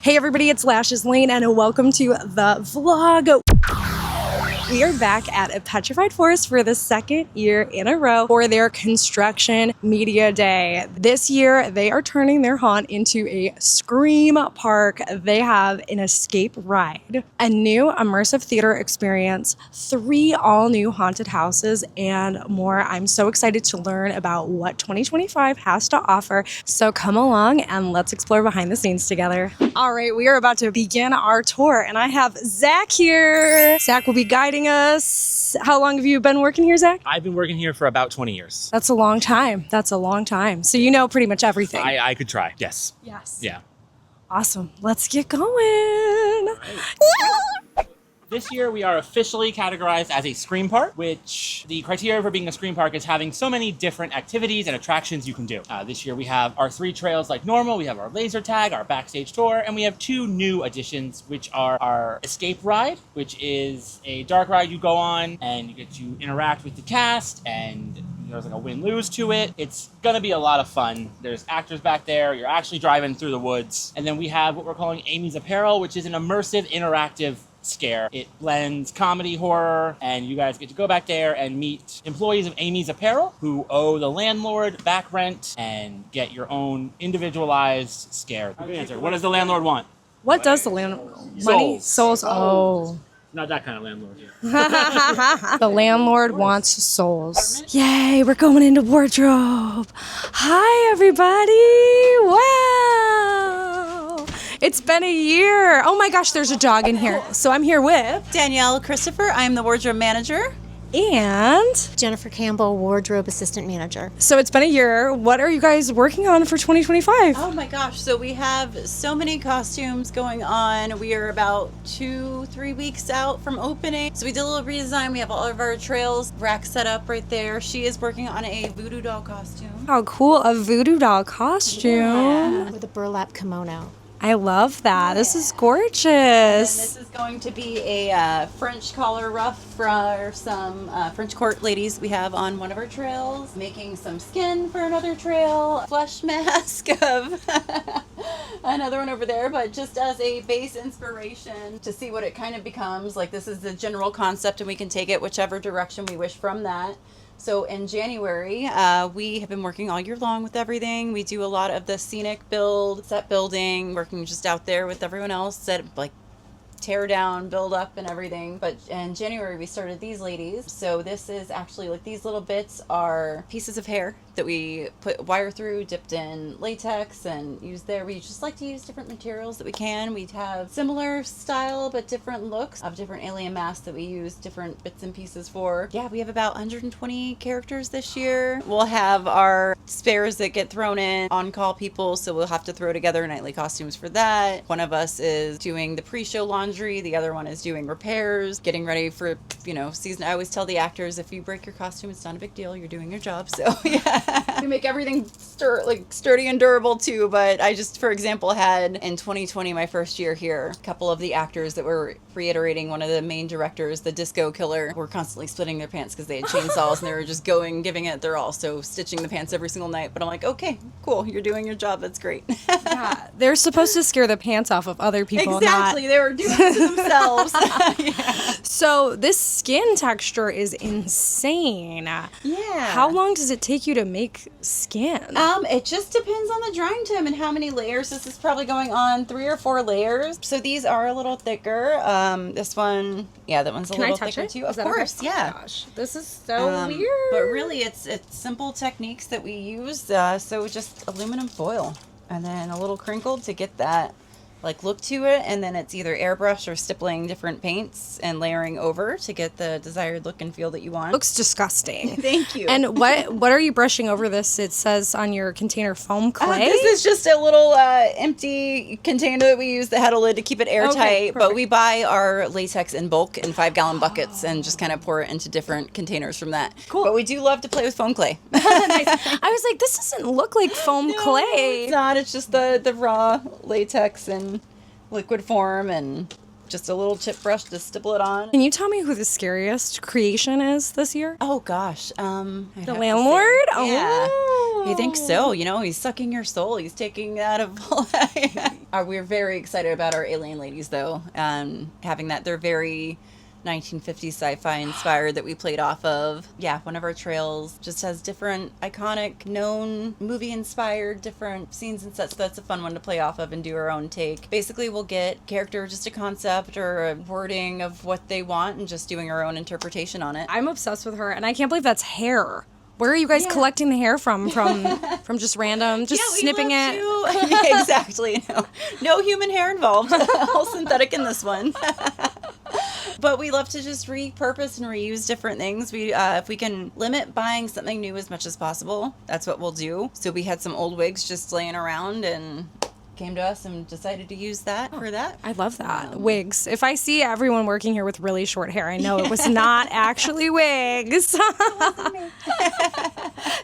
Hey everybody, it's Lashes Lane and welcome to the vlog. We are back at A Petrified Forest for the second year in a row for their construction media day. This year, they are turning their haunt into a Scream Park. They have an escape ride, a new immersive theater experience, 3 all-new haunted houses, and more. I'm so excited to learn about what 2025 has to offer. So come along and let's explore behind the scenes together. All right, we are about to begin our tour, and I have Zach here. Zach will be guiding us. How long have you been working here, Zach? I've been working here for about 20 years. That's a long time. That's a long time. So you know pretty much everything. I could try. Yes. Yes. Yeah. Awesome. Let's get going. This year we are officially categorized as a Scream Park, which the criteria for being a Scream Park is having so many different activities and attractions you can do. This year we have our 3 trails like normal, we have our laser tag, our backstage tour, and we have 2 new additions, which are our escape ride, which is a dark ride you go on and you get to interact with the cast, and there's like a win-lose to it. It's gonna be a lot of fun. There's actors back there, you're actually driving through the woods. And then we have what we're calling Amy's Apparel, which is an immersive, interactive scare. It blends comedy, horror, and you guys get to go back there and meet employees of Amy's Apparel who owe the landlord back rent and get your own individualized scare. Good answer. What does the landlord want? What does the landlord? Money? Souls. Oh. Not that kind of landlord. The landlord wants souls. Yay, we're going into wardrobe. Hi, everybody. Wow. It's been a year. Oh my gosh, there's a dog in here. So I'm here with Danielle Christopher. I'm the wardrobe manager. and Jennifer Campbell, wardrobe assistant manager. so it's been a year. What are you guys working on for 2025? Oh my gosh, so we have so many costumes going on. We are about 2-3 weeks out from opening. So we did a little redesign. We have all of our trails rack set up right there. She is working on a voodoo doll costume. How cool, a voodoo doll costume. With a burlap kimono. I love that. This is And gorgeous. this is going to be a French collar ruff for some French court ladies we have on one of our trails. Making some skin for another trail. Flesh mask of another one over there. But just as a base inspiration to see what it kind of becomes. Like, this is the general concept and we can take it whichever direction we wish from that. So in January, we have been working all year long with everything. We do a lot of the scenic build, set building, working just out there with everyone else, set like tear down, build up and everything. But in January, we started these ladies. So this is actually like these little bits are pieces of hair that we put wire through, dipped in latex and used there. We just like to use different materials that we can. We have similar style but different looks of different alien masks that we use different bits and pieces for. Yeah, we have about 120 characters this year. We'll have our spares that get thrown in, on-call people, so we'll have to throw together nightly costumes for that. One of us is doing the pre-show laundry, the other one is doing repairs, getting ready for, season. I always tell the actors, if you break your costume, it's not a big deal, you're doing your job. So yeah. We make everything sturdy and durable too, but I just, for example, had in 2020, my first year here, a couple of the actors that were reiterating one of the main directors, the disco killer, were constantly splitting their pants because they had chainsaws and they were just giving it their all, so stitching the pants every single night. But I'm like, okay, cool, you're doing your job, that's great. Yeah, they're supposed to scare the pants off of other people. Exactly, they were doing it to themselves. Yeah. So this skin texture is insane. Yeah. How long does it take you to make skin? It just depends on the drying time and how many layers. This is probably going on 3 or 4 layers. So these are a little thicker. This one, yeah, that one's a little thicker too. Of course, okay? yeah. Oh my gosh, this is so weird. But really, it's simple techniques that we use. So just aluminum foil and then a little crinkle to get that look to it, and then it's either airbrush or stippling different paints and layering over to get the desired look and feel that you want. Looks disgusting. Thank you. And what are you brushing over this? It says on your container foam clay. This is just a little empty container that we use that had a lid to keep it airtight. Okay, but we buy our latex in bulk in 5-gallon buckets and just kind of pour it into different containers from that. Cool. But we do love to play with foam clay. Nice. I was like, this doesn't look like foam clay. It's not. It's just the raw latex in liquid form and just a little chip brush to stipple it on. Can you tell me who the scariest creation is this year? Oh gosh, The landlord? Yeah. Oh. I think so. He's sucking your soul. He's taking out of all that. We're very excited about our alien ladies, though. Having that, they're very 1950s sci-fi inspired that we played off of. Yeah, one of our trails just has different iconic, known, movie-inspired different scenes and sets. So that's a fun one to play off of and do our own take. Basically, we'll get character, just a concept or a wording of what they want and just doing our own interpretation on it. I'm obsessed with her, and I can't believe that's hair. Where are you guys collecting the hair from? From just random, just snipping it? Yeah, exactly. No human hair involved. All synthetic in this one. But we love to just repurpose and reuse different things. If we can limit buying something new as much as possible, that's what we'll do. So we had some old wigs just laying around and came to us and decided to use that for that. I love that. Wigs. If I see everyone working here with really short hair, I know it was not actually wigs.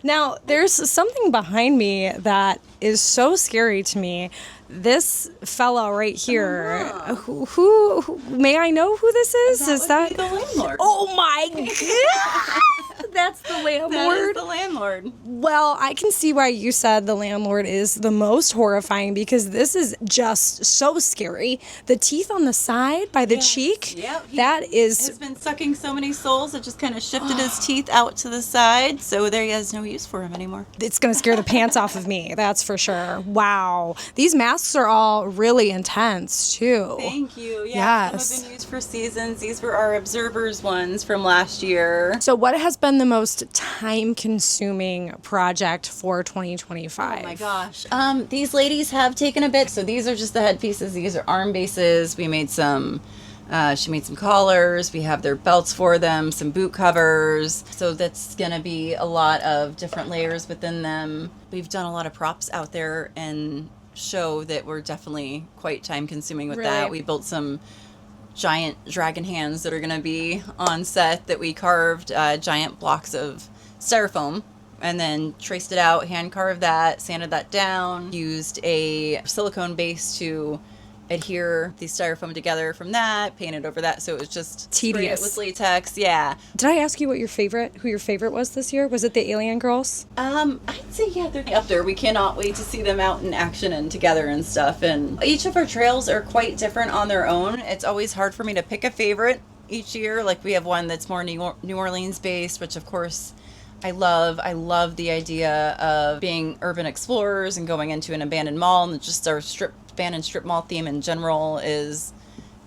Now, there's something behind me that is so scary to me. This fella right here, who may I know who this is? Is that the landlord? Oh my God! That's the landlord. That is the landlord. Well, I can see why you said the landlord is the most horrifying, because this is just so scary. The teeth on the side by the cheek. Yep. That is. Has been sucking so many souls. It just kind of shifted his teeth out to the side, so there he has no use for him anymore. It's gonna scare the pants off of me. That's for sure. Wow. These masks are all really intense too. Thank you. Yeah. Yes. Some have been used for seasons. These were our observers ones from last year. So, what has been the most time-consuming project for 2025? Oh my gosh. These ladies have taken a bit. So these are just the headpieces. These are arm bases. We made some. She made some collars. We have their belts for them, some boot covers. So that's going to be a lot of different layers within them. We've done a lot of props out there and show that we're definitely quite time consuming with that. We built some giant dragon hands that are going to be on set that we carved giant blocks of styrofoam and then traced it out, hand carved that, sanded that down, used a silicone base to adhere the styrofoam together from that, painted over that, so it was just tedious with latex. Yeah. Did I ask you who your favorite was this year? Was it the Alien Girls? I'd say they're up there. We cannot wait to see them out in action and together and stuff. And each of our trails are quite different on their own. It's always hard for me to pick a favorite each year. Like we have one that's more New Orleans based, which of course I love. I love the idea of being urban explorers and going into an abandoned mall, and just our abandoned strip mall theme in general is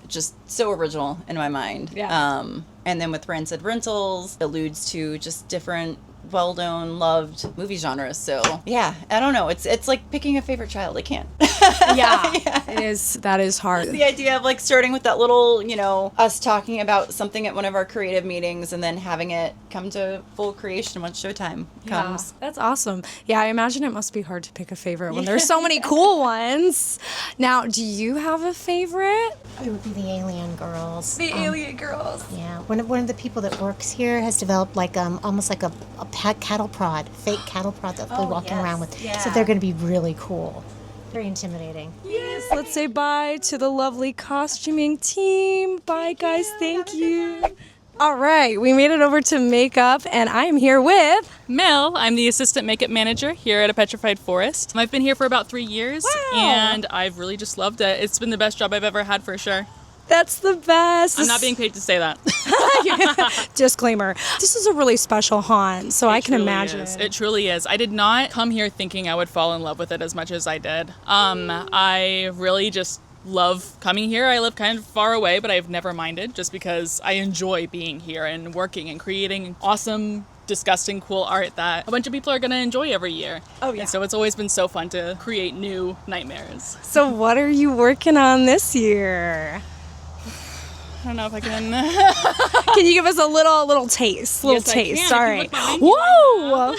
just so original in my mind. Yeah. And then with Rancid Rentals, alludes to just different well-known, loved movie genres. So yeah, I don't know. It's like picking a favorite child. I can't. Yeah. It is. That is hard. The idea of like starting with that little, us talking about something at one of our creative meetings and then having it come to full creation once showtime comes. Yeah, that's awesome. Yeah, I imagine it must be hard to pick a favorite when there's so many cool ones. Now, do you have a favorite? It would be the Alien Girls. The Alien Girls. Yeah, one of the people that works here has developed like almost like a cattle prod, fake cattle prod that they're walking around with. Yeah. So they're going to be really cool. Very intimidating. Yes. Let's say bye to the lovely costuming team. Bye, guys. Thank you. All right, we made it over to makeup, and I'm here with Mel. I'm the assistant makeup manager here at A Petrified Forest. I've been here for about 3 years, and I've really just loved it. It's been the best job I've ever had for sure. That's the best. I'm not being paid to say that. Disclaimer. This is a really special haunt, so I can imagine. It truly is. I did not come here thinking I would fall in love with it as much as I did. I really just love coming here. I live kind of far away, but I've never minded just because I enjoy being here and working and creating awesome, disgusting, cool art that a bunch of people are going to enjoy every year. Oh, yeah. And so it's always been so fun to create new nightmares. So what are you working on this year? I don't know if I can. Can you give us a little taste? Yes, taste. I can. Sorry. Whoa!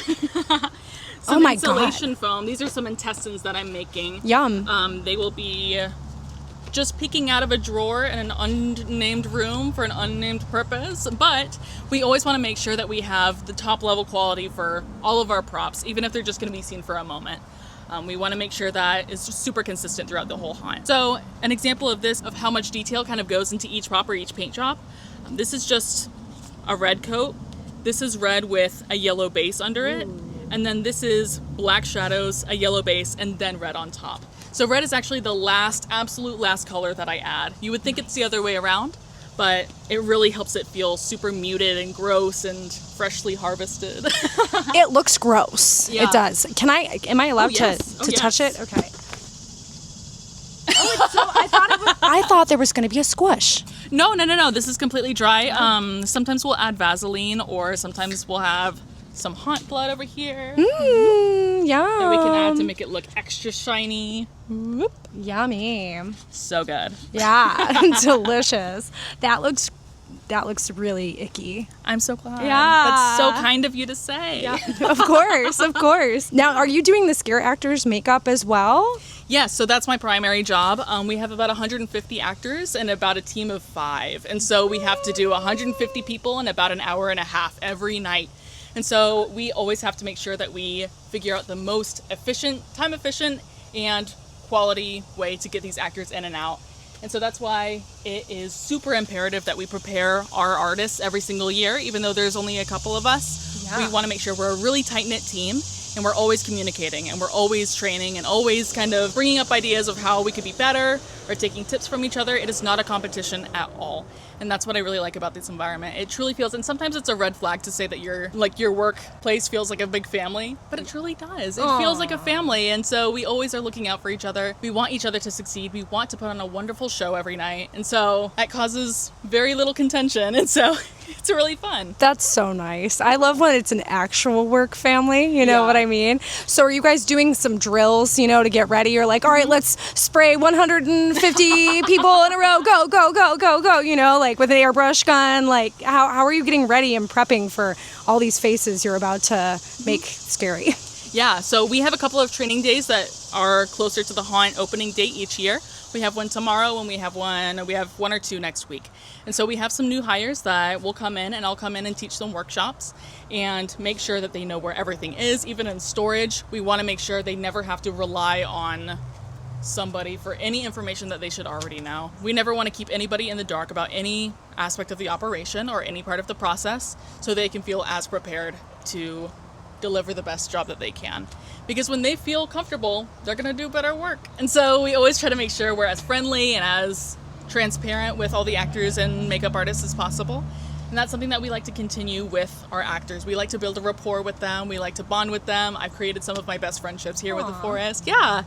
Oh my insulation foam. These are some intestines that I'm making. Yum. They will be just peeking out of a drawer in an unnamed room for an unnamed purpose, but we always want to make sure that we have the top level quality for all of our props, even if they're just going to be seen for a moment. We want to make sure that it's just super consistent throughout the whole haunt. So an example of this, of how much detail kind of goes into each prop or each paint job, this is just a red coat. This is red with a yellow base under it. And then this is black shadows, a yellow base, and then red on top. So red is actually the absolute last color that I add. You would think it's the other way around, but it really helps it feel super muted and gross and freshly harvested. It looks gross. Yeah. It does. Am I allowed yes. to touch Yes. it? Okay. I thought there was going to be a squish. No. This is completely dry. Sometimes we'll add Vaseline, or sometimes we'll have some haunt blood over here Yum. that we can add to make it look extra shiny. Whoop. Yummy. So good. Yeah, delicious. That looks really icky. I'm so glad. Yeah. That's so kind of you to say. Yeah, of course. Now, are you doing the scare actors' makeup as well? Yes, so that's my primary job. We have about 150 actors and about a team of 5. And so we have to do 150 people in about an hour and a half every night. And so we always have to make sure that we figure out the most time efficient, and quality way to get these actors in and out. And so that's why it is super imperative that we prepare our artists every single year, even though there's only a couple of us. Yeah. We want to make sure we're a really tight-knit team, and we're always communicating, and we're always training, and always kind of bringing up ideas of how we could be better, or taking tips from each other. It is not a competition at all. And that's what I really like about this environment. It truly feels, and sometimes it's a red flag to say that your workplace feels like a big family, but it truly does. It feels like a family, and so we always are looking out for each other. We want each other to succeed. We want to put on a wonderful show every night, and so that causes very little contention, and so it's really fun. That's so nice. I love when it's an actual work family, you know Yeah. what I mean? So are you guys doing some drills, to get ready? You're like, all right, let's spray 150 people in a row, go, like with an airbrush gun. Like, how are you getting ready and prepping for all these faces you're about to make scary? Yeah, so we have a couple of training days that are closer to the haunt opening date each year. We have one tomorrow, and we have one or two next week. And so we have some new hires that will come in, and I'll come in and teach them workshops and make sure that they know where everything is. Even in storage, we want to make sure they never have to rely on somebody for any information that they should already know. We never want to keep anybody in the dark about any aspect of the operation or any part of the process, so they can feel as prepared to deliver the best job that they can. Because when they feel comfortable, they're going to do better work. And so we always try to make sure we're as friendly and as transparent with all the actors and makeup artists as possible. And that's something that we like to continue with our actors. We like to build a rapport with them. We like to bond with them. I've created some of my best friendships here with the forest. Yeah.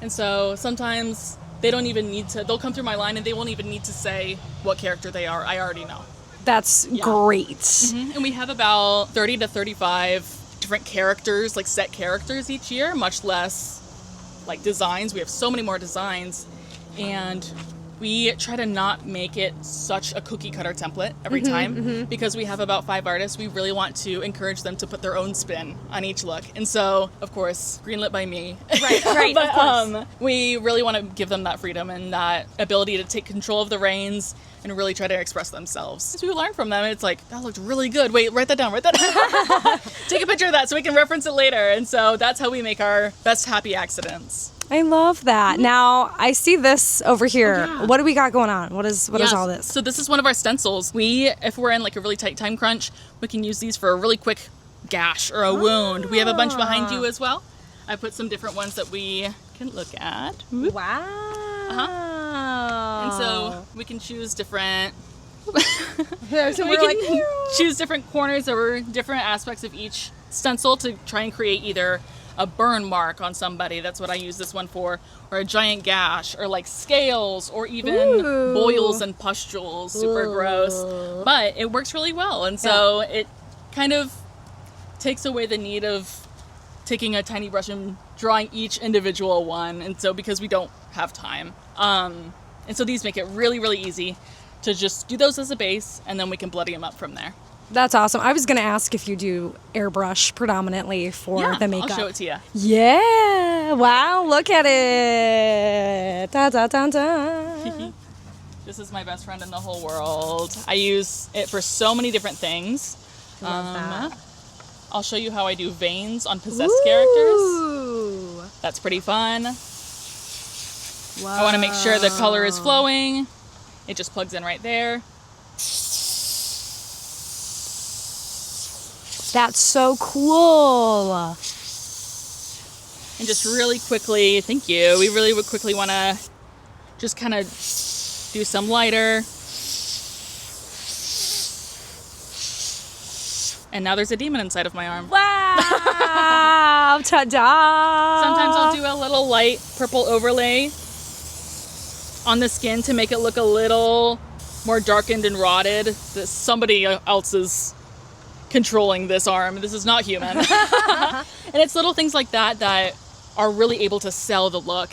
And so sometimes they don't even need to, they'll come through my line and they won't even need to say what character they are. I already know. That's great. Mm-hmm. And we have about 30 to 35 different characters, like set characters each year, much less like designs. We have so many more designs, and we try to not make it such a cookie cutter template every time, because we have about 5 artists. We really want to encourage them to put their own spin on each look. And so, of course, greenlit by me. Right, But of course. we really want to give them that freedom and that ability to take control of the reins and really try to express themselves. As we learn from them, it's like, that looked really good. Wait, write that down. Take a picture of that so we can reference it later. And so that's how we make our best happy accidents. I love that. Now, I see this over here. yeah. What do we got going on? What is Yes. all this? So this is one of our stencils. If we're in like a really tight time crunch, we can use these for a really quick gash or a wound. We have a bunch behind you as well. I put some different ones that we can look at. Whoop. Wow. And so we can choose different So we can choose different corners or different aspects of each stencil to try and create either a burn mark on somebody, that's what I use this one for, or a giant gash, or like scales, or even boils and pustules, super gross. But it works really well, and so it kind of takes away the need of taking a tiny brush and drawing each individual one, and so because we don't have time. And so these make it really, really easy to just do those as a base, and then we can bloody them up from there. That's awesome. I was going to ask if you do airbrush predominantly for the makeup. I'll show it to you. Yeah. Wow. Look at it. Da, da, da, da. This is my best friend in the whole world. I use it for so many different things. Love that. I'll show you how I do veins on possessed characters. Ooh. That's pretty fun. Wow. I want to make sure the color is flowing. It just plugs in right there. That's so cool. And just really quickly, thank you, we really would quickly want to just kind of do some lighter. And now there's a demon inside of my arm. Wow! Ta-da! Sometimes I'll do a little light purple overlay on the skin to make it look a little more darkened and rotted. That somebody else is controlling this arm. This is not human. And it's little things like that that are really able to sell the look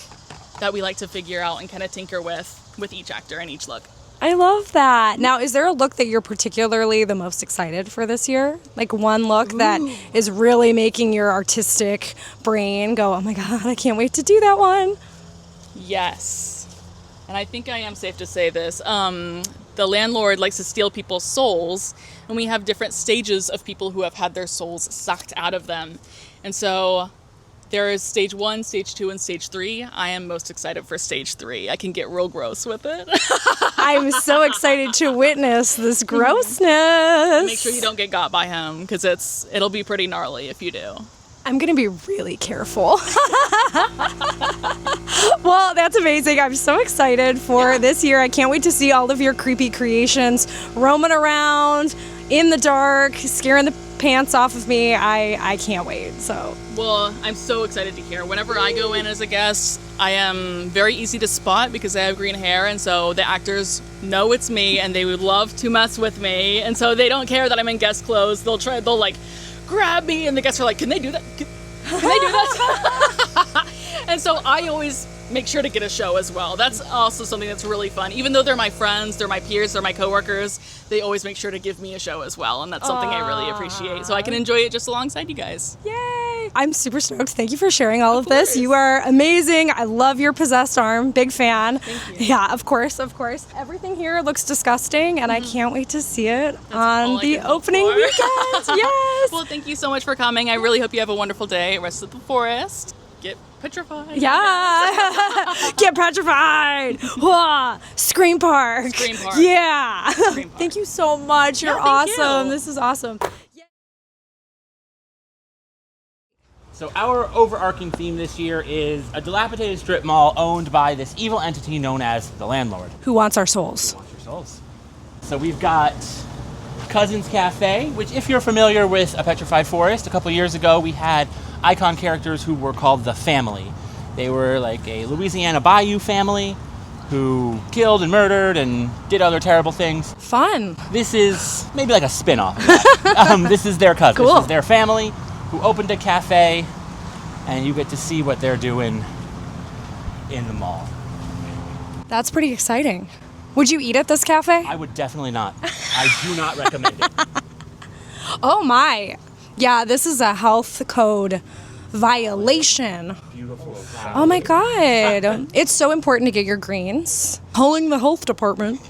that we like to figure out and kind of tinker with each actor and each look. I love that. Now, is there a look that you're particularly the most excited for this year? Like one look that is really making your artistic brain go, oh my God, I can't wait to do that one. Yes. And I think I am safe to say this. The landlord likes to steal people's souls, and we have different stages of people who have had their souls sucked out of them. And so there is stage 1, stage 2, and stage 3. I am most excited for stage 3. I can get real gross with it. I'm so excited to witness this grossness. Make sure you don't get got by him, because it'll be pretty gnarly if you do. I'm going to be really careful. Well, that's amazing. I'm so excited for this year. I can't wait to see all of your creepy creations roaming around in the dark, scaring the pants off of me. I can't wait. So, well, I'm so excited to hear. Whenever I go in as a guest, I am very easy to spot because I have green hair, and so the actors know it's me, and they would love to mess with me, and so they don't care that I'm in guest clothes. They'll like grab me, and the guests are like, can they do that? Can they do that? And so I always make sure to get a show as well. That's also something that's really fun. Even though they're my friends, they're my peers, they're my coworkers, they always make sure to give me a show as well, and that's something I really appreciate. So I can enjoy it just alongside you guys. Yay! I'm super stoked. Thank you for sharing all of this. You are amazing. I love your possessed arm. Big fan. Thank you. Yeah, of course, of course. Everything here looks disgusting, and I can't wait to see it on the opening weekend. Yes! Well, thank you so much for coming. I really hope you have a wonderful day. Rest of the forest. Get petrified. Yeah. Get petrified. Wah. SCREAMPARK. SCREAMPARK. Yeah. SCREAMPARK. Thank you so much. You're thank awesome. you. This is awesome. So our overarching theme this year is a dilapidated strip mall owned by this evil entity known as the landlord. Who wants our souls? Who wants your souls? So we've got Cousins Café, which if you're familiar with A Petrified Forest, a couple years ago we had icon characters who were called the Family. They were like a Louisiana Bayou family who killed and murdered and did other terrible things. Fun. This is maybe like a spin-off of that. This is their cousin. Cool. This is their family who opened a cafe, and you get to see what they're doing in the mall. That's pretty exciting. Would you eat at this cafe? I would definitely not. I do not recommend it. Oh my. Yeah, this is a health code violation. Beautiful. Oh my God. It's so important to get your greens. Calling the health department.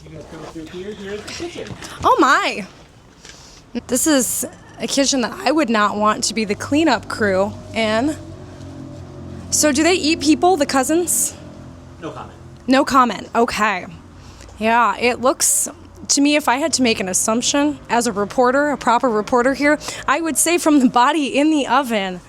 You guys come through here. Here's the kitchen. Oh my. This is a kitchen that I would not want to be the cleanup crew in. So do they eat people, the Cousins? No comment. No comment. Okay. Yeah, it looks to me, if I had to make an assumption as a reporter, a proper reporter here, I would say from the body in the oven,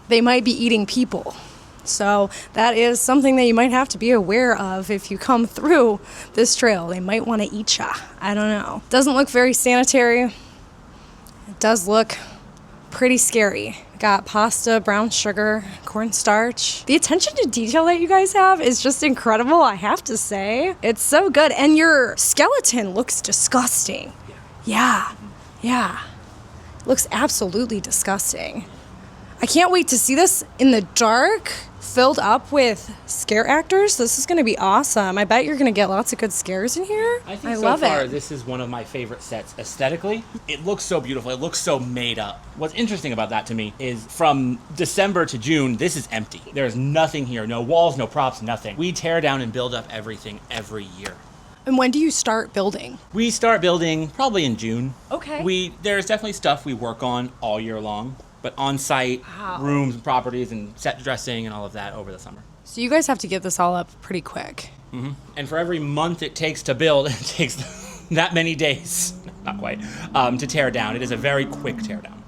they might be eating people. So that is something that you might have to be aware of if you come through this trail. They might want to eat ya. I don't know. Doesn't look very sanitary. It does look pretty scary. Got pasta, brown sugar, cornstarch. The attention to detail that you guys have is just incredible, I have to say. It's so good. And your skeleton looks disgusting. Yeah. Looks absolutely disgusting. I can't wait to see this in the dark, filled up with scare actors. This is going to be awesome. I bet you're going to get lots of good scares in here. I think love so far it. this is one of my favorite sets aesthetically. It looks so beautiful. It looks so made up. What's interesting about that to me is from December to June, this is empty. There's nothing here. No walls, no props, nothing. We tear down and build up everything every year. And when do you start building? We start building probably in June. Okay. There's definitely stuff we work on all year long, but on-site rooms and properties and set dressing and all of that over the summer. So you guys have to get this all up pretty quick. Mm-hmm. And for every month it takes to build, it takes that many days, not quite, to tear down. It is a very quick tear down.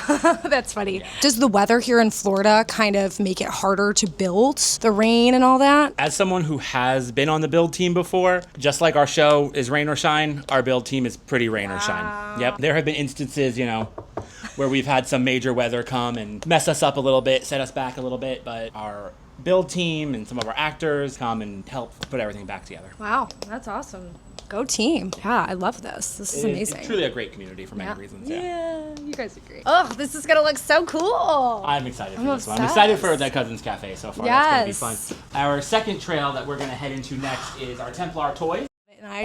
That's funny. Does the weather here in Florida kind of make it harder to build? The rain and all that? As someone who has been on the build team before, just like our show is rain or shine, our build team is pretty rain or shine. Yep. There have been instances, where we've had some major weather come and mess us up a little bit, set us back a little bit, but our build team and some of our actors come and help put everything back together. Wow, that's awesome. Go team. Yeah, I love this. This is amazing. It's truly a great community for many reasons. Yeah, you guys are great. Oh, this is going to look so cool. I'm excited for this one. I'm obsessed. excited for that Cousins Cafe so far. Yes. That's going to be fun. Our second trail that we're going to head into next is our Templar toys.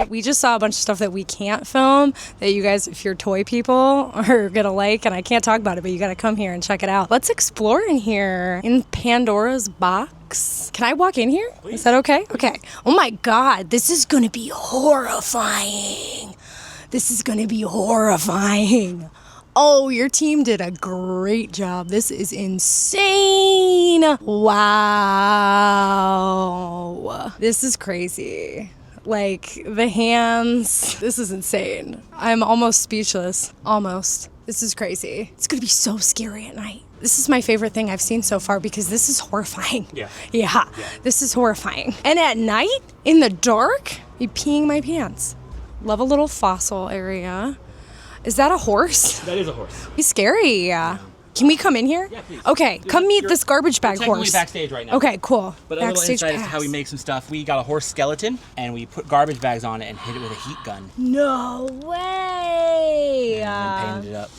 We just saw a bunch of stuff that we can't film that you guys, if you're toy people, are going to like. And I can't talk about it, but you got to come here and check it out. Let's explore in here in Pandora's box. Can I walk in here? Please. Is that okay? Okay. Oh my God, this is going to be horrifying. This is going to be horrifying. Oh, your team did a great job. This is insane. Wow. This is crazy. Like, the hands, this is insane. I'm almost speechless. Almost. This is crazy. It's gonna be so scary at night. This is my favorite thing I've seen so far because this is horrifying. Yeah. This is horrifying. And at night, in the dark, be peeing my pants. Love a little fossil area. Is that a horse? That is a horse. He's scary. Can we come in here? Yeah, please. Okay, come meet this garbage bag technically horse. backstage right now. Okay, cool. But a little insight as to how we make some stuff. We got a horse skeleton, and we put garbage bags on it and hit it with a heat gun. No way! And painted it up.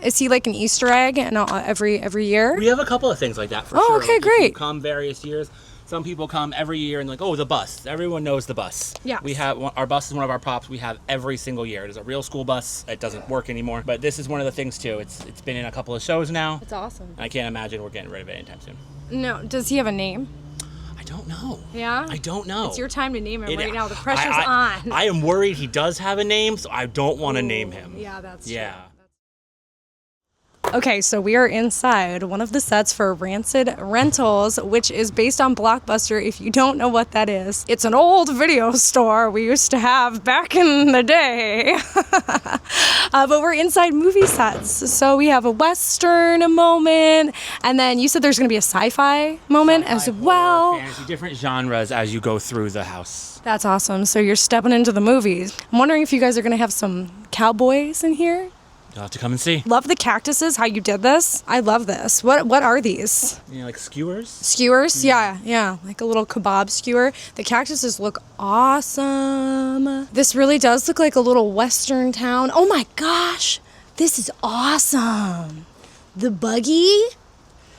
Is he like an Easter egg and every year? We have a couple of things like that for sure. Oh, okay, Like, great. People come various years. Some people come every year and like, oh, the bus. Everyone knows the bus. Yes. We have our bus is one of our props. We have every single year. It is a real school bus. It doesn't work anymore, but this is one of the things too. It's been in a couple of shows now. It's awesome. I can't imagine we're getting rid of it anytime soon. No, does he have a name? I don't know. Yeah? I don't know. It's your time to name him It- right now. The pressure's I on. I am worried he does have a name, so I don't want to name him. Yeah, that's Yeah. true. Okay, so we are inside one of the sets for Rancid Rentals, which is based on Blockbuster. If you don't know what that is, it's an old video store we used to have back in the day. But we're inside movie sets. So we have a Western moment, and then you said there's going to be a sci-fi moment as well. Horror, fantasy, different genres as you go through the house. That's awesome. So you're stepping into the movies. I'm wondering if you guys are going to have some cowboys in here. You'll have to come and see. Love the cactuses, how you did this. I love this. What are these? Like skewers? Skewers? Yeah. Like a little kebab skewer. The cactuses look awesome. This really does look like a little western town. Oh my gosh. This is awesome. The buggy?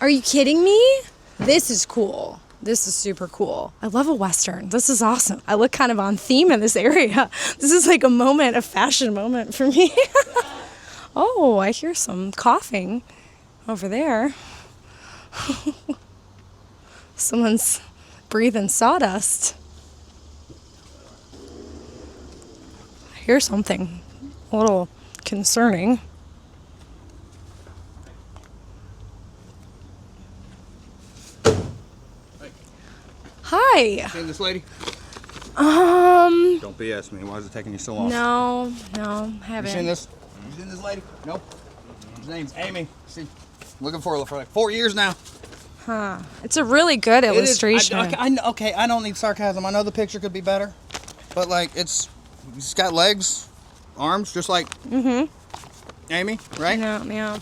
Are you kidding me? This is cool. This is super cool. I love a Western. This is awesome. I look kind of on theme in this area. This is like a fashion moment for me. Oh, I hear some coughing over there. Someone's breathing sawdust. I hear something a little concerning. Hi. Seen this lady? Um, Don't BS me. Why is it taking you so long? no, haven't. You seen this? You seen this lady? Nope. Her name's Amy. See, looking for her for like 4 years now. Huh. It's a really good It is- illustration. Okay, I don't need sarcasm. I know the picture could be better, but like it's got legs, arms, just like Amy, right? Yeah.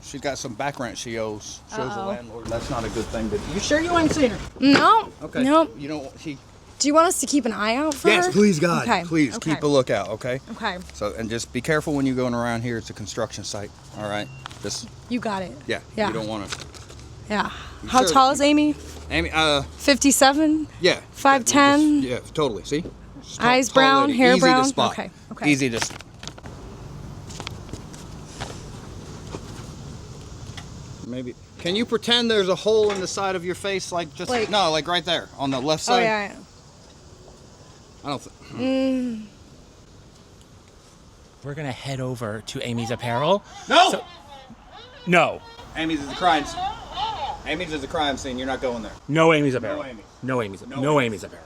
She's got some back rent she owes. Shows the landlord. That's not a good thing. But you sure you ain't seen her? No. Okay. Nope. You don't. She. Do you want us to keep an eye out for her? Yes, please, God. Okay. Please Okay. keep a lookout. Okay. Okay. So and just be careful when you're going around here. It's a construction site. All right. Just You got it. yeah. Yeah. You don't want to. Yeah. How sure? tall is Amy? Amy. 57? Yeah. 5'10"? Yeah. Totally. See. Just Eyes brown, lady. hair Easy brown? To spot. Okay. Easy to. Maybe. Can you pretend there's a hole in the side of your face, like just Like- no, like right there on the left Oh, side? yeah. I don't think. We're going to head over to Amy's Apparel. No. No. Amy's is a crime scene. Amy's is a crime scene. You're not going there. No Amy's Apparel. No Amy's. No Amy's. No No Amy's. Amy's Apparel.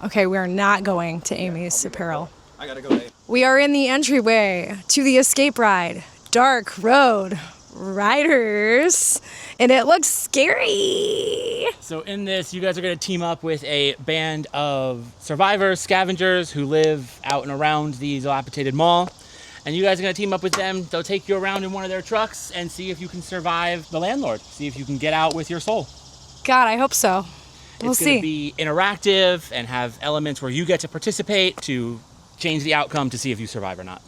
Okay, we are not going to Amy's Apparel. I gotta go. Dave. We are in the entryway to the escape ride. Dark Road Riders, and it looks scary. So in this, you guys are going to team up with a band of survivors, scavengers who live out and around the dilapidated mall. And you guys are going to team up with them. They'll take you around in one of their trucks and see if you can survive the landlord. See if you can get out with your soul. God, I hope so. We'll It's going see. to be interactive and have elements where you get to participate to change the outcome to see if you survive or not.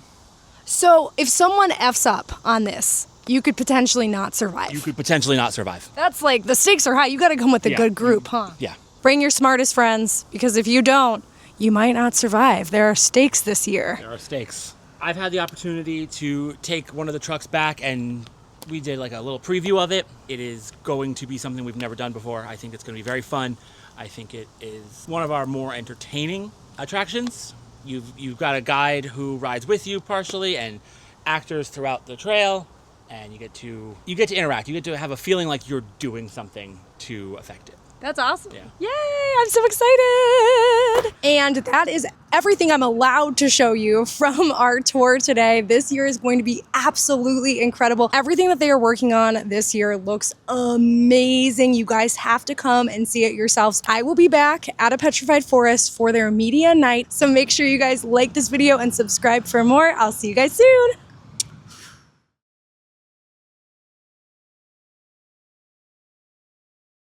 So if someone F's up on this, you could potentially not survive. You could potentially not survive. That's like, the stakes are high. You got to come with a Yeah. good group, huh? Yeah. Bring your smartest friends, because if you don't, you might not survive. There are stakes this year. There are stakes. I've had the opportunity to take one of the trucks back, and we did like a little preview of it. It is going to be something we've never done before. I think it's going to be very fun. I think it is one of our more entertaining attractions. You've got a guide who rides with you partially, and actors throughout the trail, and you get to interact. You get to have a feeling like you're doing something to affect it. That's awesome. Yeah. Yay, I'm so excited. And that is everything I'm allowed to show you from our tour today. This year is going to be absolutely incredible. Everything that they are working on this year looks amazing. You guys have to come and see it yourselves. I will be back at A Petrified Forest for their media night. So make sure you guys like this video and subscribe for more. I'll see you guys soon.